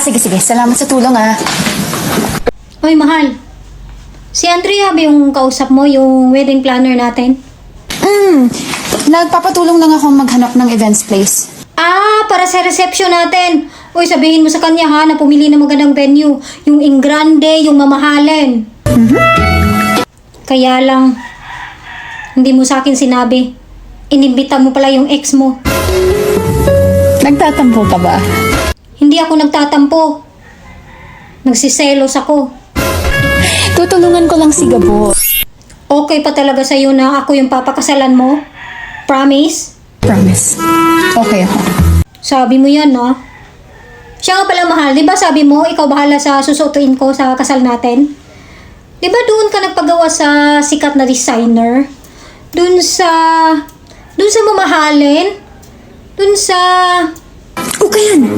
Sige. Salamat sa tulong, ah. Hoy, mahal. Si Andrea ba yung kausap mo, yung wedding planner natin? Nagpapatulong lang ako maghanap ng events place. Para sa reception natin. Uy, sabihin mo sa kanya ha, na pumili ng magandang venue. Yung ingrande, yung mamahalin. Kaya lang, hindi mo sa akin sinabi. Inimbita mo pala yung ex mo. Nagtatampo ka ba? Hindi ako nagtatampo. Nagsiselos ako. Tutulungan ko lang si Gabo. Okay pa talaga sa'yo na ako yung papakasalan mo? Promise? Promise. Okay ako. Sabi mo yan, no? Siya nga pala mahal, di ba sabi mo, ikaw bahala sa susutuin ko sa kasal natin? Di ba doon ka nagpagawa sa sikat na designer? Doon sa mamahalin? Doon sa... Okay yan.